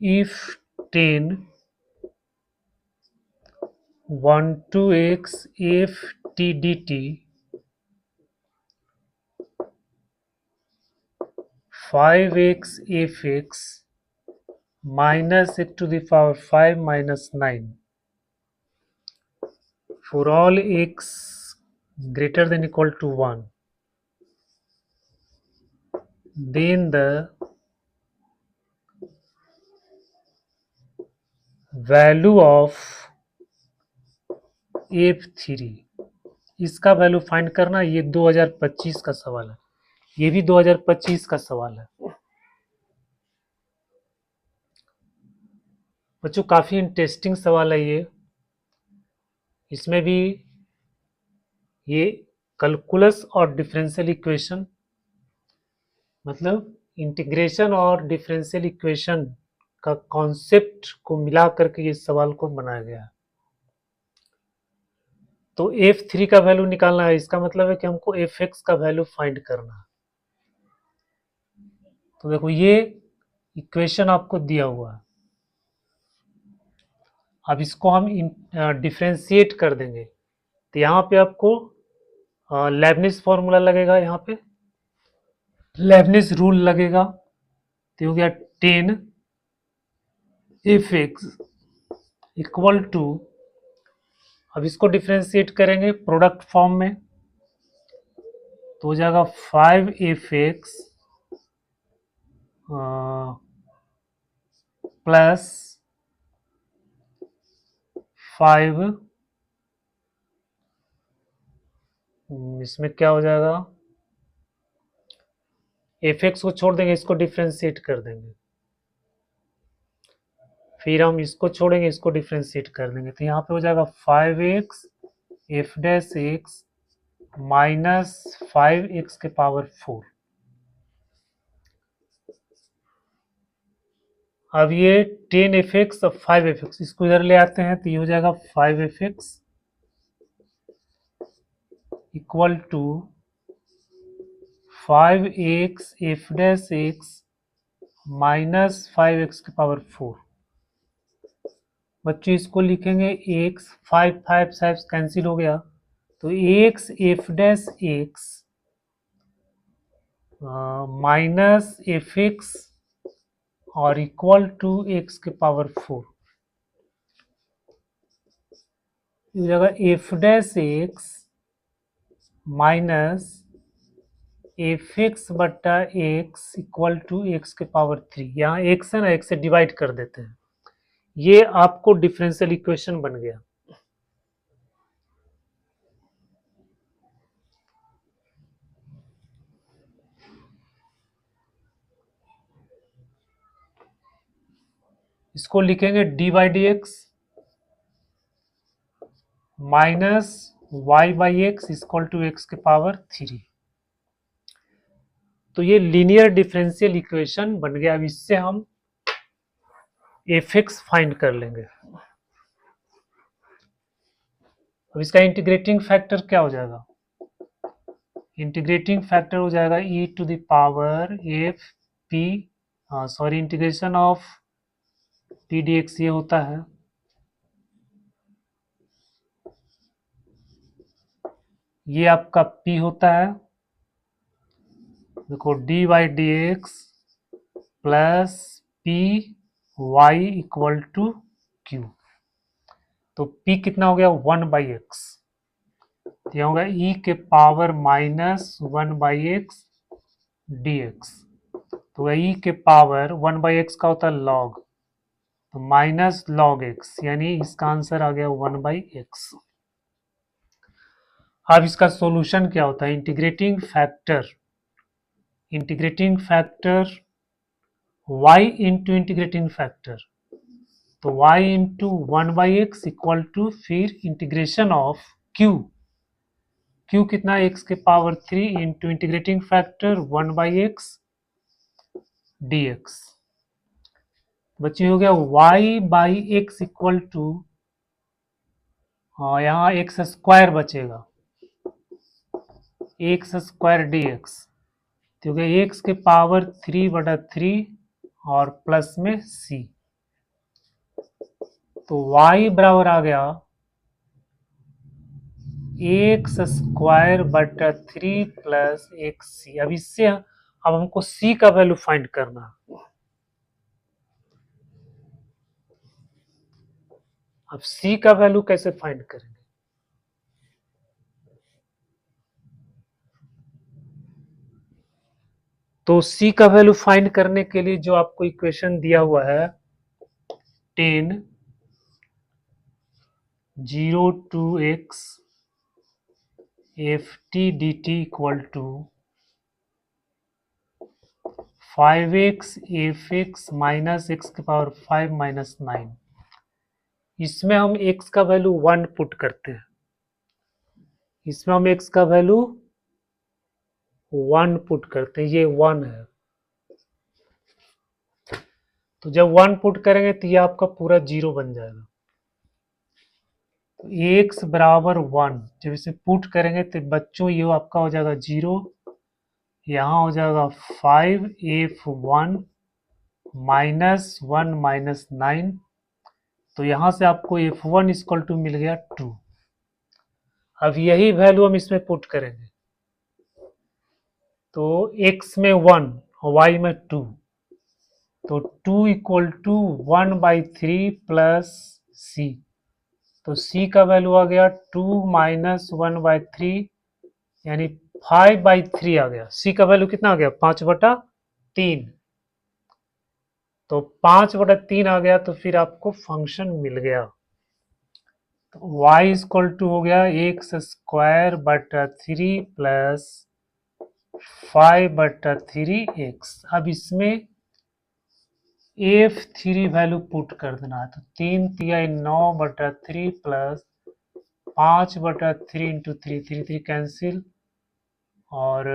if 10 1 to x f t dt 5x fx minus x to the power 5 minus 9 for all x greater than equal to 1, then the value of f3, इसका value find करना। ये 2025 का सवाल है, ये भी 2025 का सवाल है बच्चों। काफी इंटरेस्टिंग सवाल है ये। इसमें भी ये कैलकुलस और डिफरेंशियल इक्वेशन, मतलब इंटीग्रेशन और डिफरेंशियल इक्वेशन का कॉन्सेप्ट को मिला करके ये सवाल को बनाया गया है। तो f3 का वैल्यू निकालना है, इसका मतलब है कि हमको fx का वैल्यू फाइंड करना है। तो देखो ये इक्वेशन आपको दिया हुआ है, अब इसको हम डिफरेंशिएट कर देंगे। तो यहाँ पे आपको लेबनिज फॉर्मूला लगेगा, यहाँ पे लेबनिज रूल लगेगा। तो हो गया 10 fx इक्वल टू, अब इसको डिफरेंशिएट करेंगे प्रोडक्ट फॉर्म में तो हो जाएगा 5fx प्लस 5, इसमें क्या हो जाएगा, fx को छोड़ देंगे, इसको डिफरेंशिएट कर देंगे, फिर हम इसको छोड़ेंगे, इसको डिफरेंशिएट कर देंगे। तो यहाँ पे हो जाएगा 5x f dash x minus 5x के पावर 4। अब ये 10fx और 5fx इसको इधर ले आते हैं तो ये हो जाएगा 5fx equal to 5x f dash x minus 5x के पावर 4। बच्चों इसको लिखेंगे x, 5 5 5 कैंसिल हो गया तो x f dash x minus f x और इक्वल टू x के पावर 4। इस जगह F dash x minus f x बटा एक्स इक्वल टू एक्स के पावर 3। यहाँ एक्स है ना, एक्स से डिवाइड कर देते हैं, ये आपको डिफरेंशियल इक्वेशन बन गया। इसको लिखेंगे d by d x minus y by x equal to x के पावर 3। तो ये लीनियर डिफरेंशियल इक्वेशन बन गया। अब इससे हम एफ एक्स फाइंड कर लेंगे। अब इसका इंटीग्रेटिंग फैक्टर क्या हो जाएगा? इंटीग्रेटिंग फैक्टर हो जाएगा e to the power f p, sorry, integration of p d x ये होता है, ये आपका p होता है, देखो d y d x plus p y equal to q. तो p कितना हो गया? 1/x। ये होगा e के पावर माइनस 1/x dx। तो e के पावर 1/x का होता है लॉग, तो माइनस लॉग x, यानी इसका आंसर आ गया 1/x। अब इसका सॉल्यूशन क्या होता है? Integrating factor y into integrating factor, तो y into 1/x equal to फिर इंटीग्रेशन ऑफ q कितना? x के power 3 into integrating factor 1/x dx। बच्चे हो गया y by x equal to, यहाँ एक्स स्क्वायर बचेगा, एक्स स्क्वायर डी एक्स, तो हो गया एक्स के पावर 3/3 और प्लस में c। तो y बराबर आ गया एक्स स्क्वायर बटा 3 प्लस एक्स सी। अब इससे अब हमको c का वैल्यू फाइंड करना है। अब c का वैल्यू कैसे फाइंड करेंगे? तो c का वैल्यू फाइंड करने के लिए जो आपको इक्वेशन दिया हुआ है 10 0 to x f t d t equal to 5x f x minus x के पावर 5 माइनस 9। इसमें हम x का वैल्यू 1 पुट करते हैं, इसमें हम x का वैल्यू 1 पुट करते हैं, ये 1 है। तो जब 1 पुट करेंगे तो ये आपका पूरा 0 बन जाएगा। तो x बराबर 1 जब इसे पुट करेंगे तो बच्चों ये आपका हो जाएगा 0, यहाँ हो जाएगा 5f1 माइनस 1 माइनस 9। तो यहाँ से आपको f1 इक्वल टू मिल गया 2। अब यही वैल्यू हम इसमें पुट करेंगे, तो x में 1 और y में 2, तो 2 इक्वल टू 1/3 प्लस c। तो c का वैल्यू आ गया 2 माइनस 1/3 यानी 5/3 आ गया। c का वैल्यू कितना आ गया? 5/3। तो 5/3 आ गया, तो फिर आपको फंक्शन मिल गया। तो y इक्वल टू हो गया एक्स स्क्वायर बटा 3 प्लस 5/3 x। अब इसमें f3 वैल्यू पुट कर देना है, तो 3 तिया 9/3 प्लस 5/3 इंटू 3, 3 3 कैंसिल और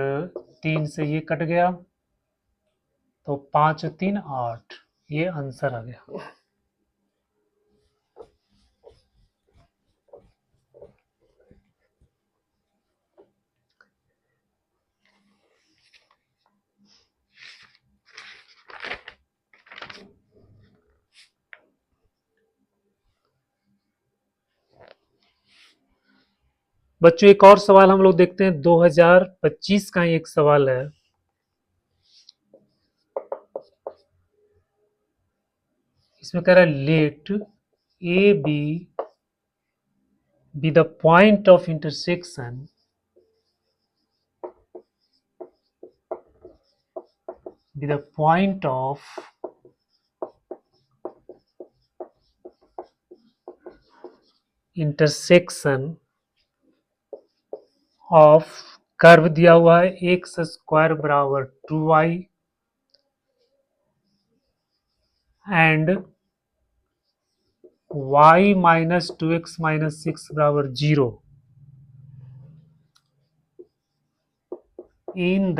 3 से ये कट गया, तो 5 3 8, ये आंसर आ गया। बच्चों एक और सवाल हम लोग देखते हैं, 2025 का ही एक सवाल है। इसमें कह रहा है let a b the point of intersection of curve दिया हुआ है एक्स स्क्वायर बराबर 2y and y minus 2x minus 6 बराबर 0 in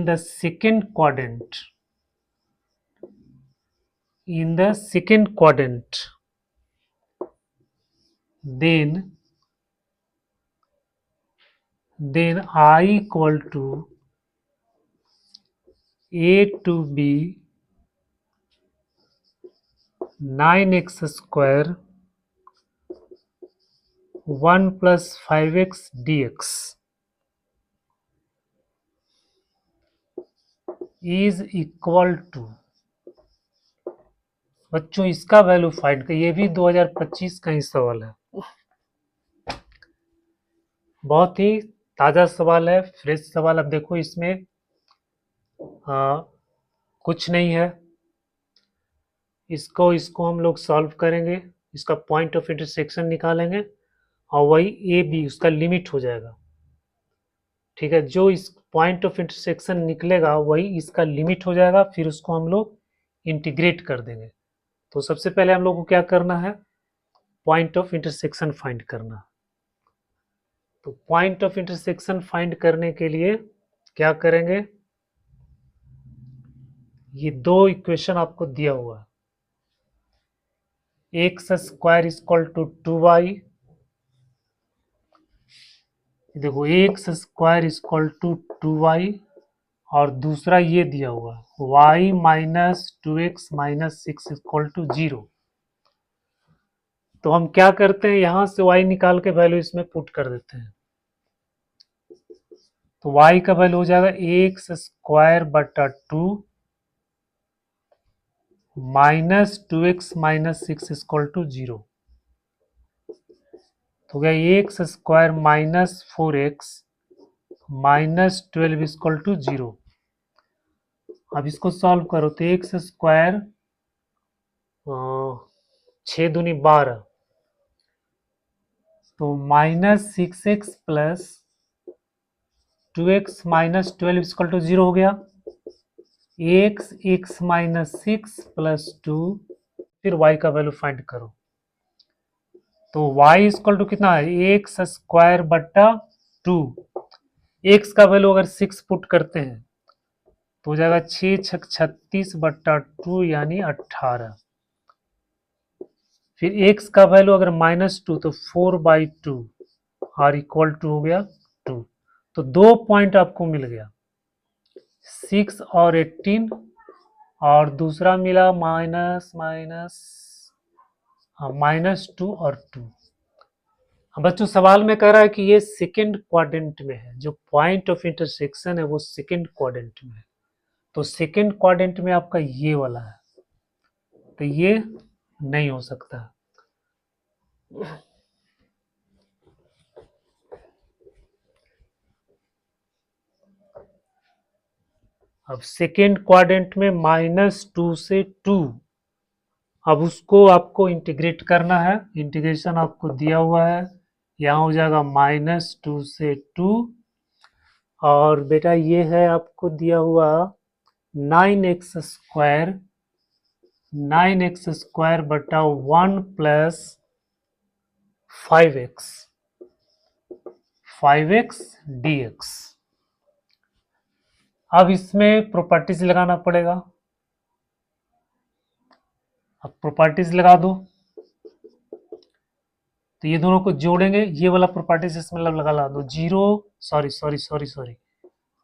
the second quadrant, then I equal to a to b 9x square 1 plus 5x dx is equal to, बच्चों इसका value find कर, ये भी 2025 का ही सवाल है, बहुत ही ताज़ा सवाल है, फ्रेश सवाल। अब देखो इसमें कुछ नहीं है, इसको हम लोग सॉल्व करेंगे, इसका पॉइंट ऑफ इंटरसेक्शन निकालेंगे और वही ए बी उसका लिमिट हो जाएगा। ठीक है, जो इस पॉइंट ऑफ इंटरसेक्शन निकलेगा वही इसका लिमिट हो जाएगा, फिर उसको हम लोग इंटीग्रेट कर देंगे। तो सबसे पहले हम लोग को क्या करना है, पॉइंट ऑफ इंटरसेक्शन फाइंड करना। तो पॉइंट ऑफ इंटरसेक्शन फाइंड करने के लिए क्या करेंगे, ये दो इक्वेशन आपको दिया हुआ है, x square equal to 2y, देखो x square equal to 2y, और दूसरा ये दिया हुआ है y minus 2x minus 6 equal to 0। तो हम क्या करते हैं, यहां से y निकाल के वैल्यू इसमें पुट कर देते हैं। तो y का वैल्यू हो जाएगा एक्स स्क्वायर बटा 2 minus 2x minus 6 equal to 0। तो गया x square minus 4x minus 12 equal to 0। अब इसको सॉल्व करो तो एक्स स्क्वायर 6 दूनी 12, तो minus 6x plus 2x minus 12 equal to 0 हो गया, x माइनस 6 प्लस 2, फिर y का वैल्यू फाइंड करो। तो y इक्वल टू कितना है, एक्स स्क्वायर बट्टा 2, x का वैल्यू अगर 6 पुट करते हैं तो हो जाएगा 6 छक 36 बट्टा 2 यानी 18। फिर x का वैल्यू अगर -2 तो 4/2 और इक्वल टू हो गया 2। तो 2 पॉइंट आपको मिल गया, 6 और 18, और दूसरा मिला -2 और 2। बच्चों सवाल में कह रहा है कि ये सेकेंड क्वाड्रेंट में है, जो पॉइंट ऑफ इंटरसेक्शन है वो सेकेंड क्वाड्रेंट में है। तो सेकेंड क्वाड्रेंट में आपका ये वाला है, तो ये नहीं हो सकता। अब सेकेंड क्वाड्रेंट में -2 से 2, अब उसको आपको इंटीग्रेट करना है, इंटीग्रेशन आपको दिया हुआ है, यहाँ हो जाएगा -2 से 2, और बेटा ये है आपको दिया हुआ 9x स्क्वायर बटा 1 प्लस 5x dx। अब इसमें प्रॉपर्टीज लगाना पड़ेगा, अब प्रॉपर्टीज लगा दो, तो ये दोनों को जोड़ेंगे, ये वाला प्रॉपर्टीज इसमें लगा दो, zero sorry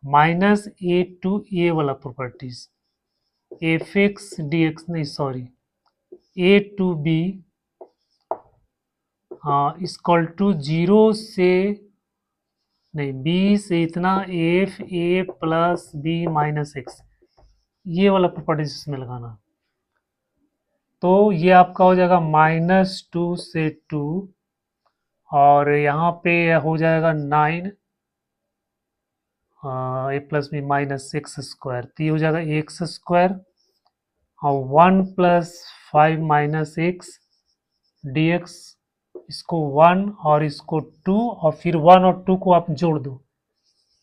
minus a to a वाला properties, f x d x नहीं sorry a to b equal to 0 से नहीं बी से इतना f a plus b minus x, ये वाला प्रॉपर्टीज इसमें लगाना। तो ये आपका हो जाएगा -2 से 2, और यहाँ पे हो जाएगा 9 ए प्लस बी माइनस 6 स्क्वायर, तो ये हो जाएगा एक्स स्क्वायर, और 1 plus 5 minus x d x, इसको 1 और इसको 2, और फिर 1 और 2 को आप जोड़ दो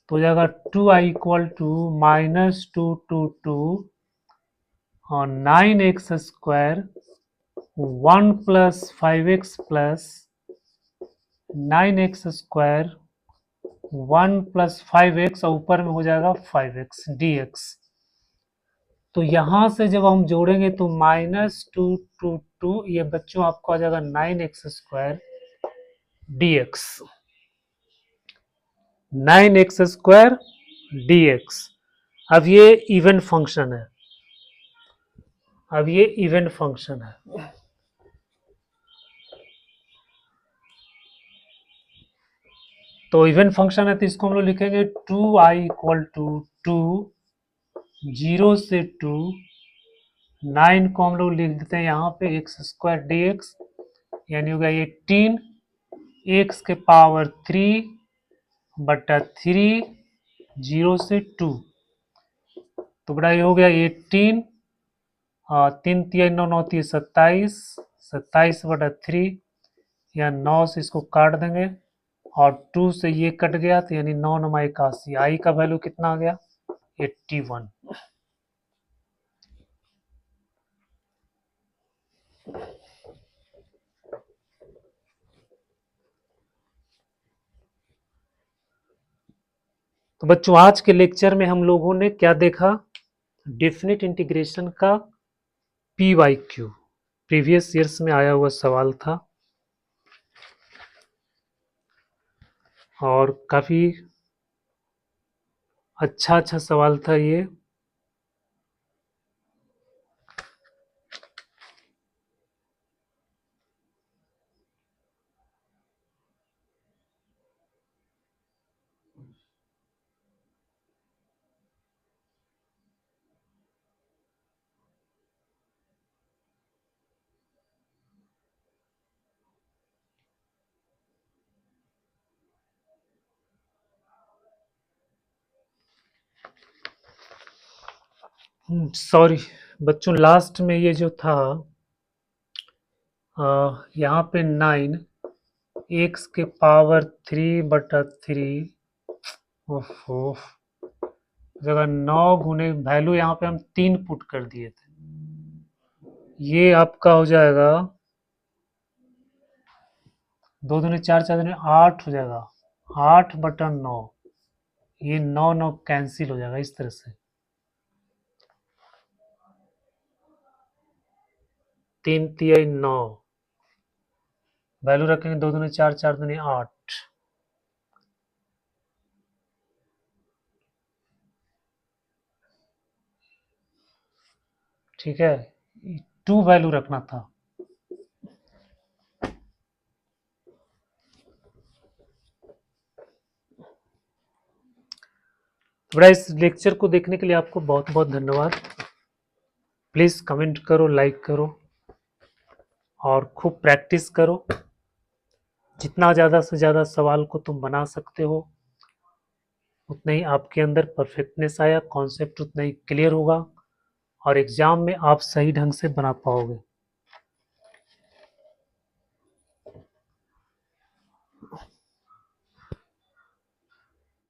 तो हो जाएगा 2i इक्वल टू -2 to 2 और 9x² 1 + 5x + 9x² 1 + 5x और ऊपर में हो जाएगा 5x dx। तो यहां से जब हम जोड़ेंगे तो -2 टू 2 ये बच्चों आपको आ जाएगा 9x² dx। 9x² dx। अब ये इवन फंक्शन है, अब ये इवन फंक्शन है। तो इवन फंक्शन है तो इसको हम लोग लिखेंगे 2i = 2 0 से 2 9 को हम लोग लिख देते हैं यहाँ पे x² dx, यानी होगा 18 x के पावर 3 बटा 3 0 से 2। तो बड़ा ये हो गया 18 3 3 9 9 3 27 27 बटा 3 या 9 से इसको काट देंगे और 2 से ये कट गया तो यानी 9 9 81। आई का वैल्यू कितना आ गया 81। तो बच्चों आज के लेक्चर में हम लोगों ने क्या देखा, डेफिनेट इंटीग्रेशन का PYQ प्रीवियस ईयर्स में आया हुआ सवाल था और काफी अच्छा सवाल था ये। सॉरी बच्चों, लास्ट में ये जो था यहाँ पे 9 x के पावर 3 बटा 3 जगह 9 गुने वैल्यू यहाँ पे हम 3 पुट कर दिए थे, ये आपका हो जाएगा 2 दूनी 4 4 दूनी 8 हो जाएगा 8 बटा 9। ये 9 9 कैंसिल हो जाएगा इस तरह से, 3 3 9 वैल्यू रखेंगे 2 दूनी 4 4 दूनी 8। ठीक है, 2 वैल्यू रखना था। बड़ा इस लेक्चर को देखने के लिए आपको बहुत बहुत धन्यवाद। प्लीज कमेंट करो, लाइक करो और खूब प्रैक्टिस करो। जितना ज़्यादा से ज़्यादा सवाल को तुम बना सकते हो उतना ही आपके अंदर परफेक्टनेस आया, कॉन्सेप्ट उतना ही क्लियर होगा और एग्जाम में आप सही ढंग से बना पाओगे।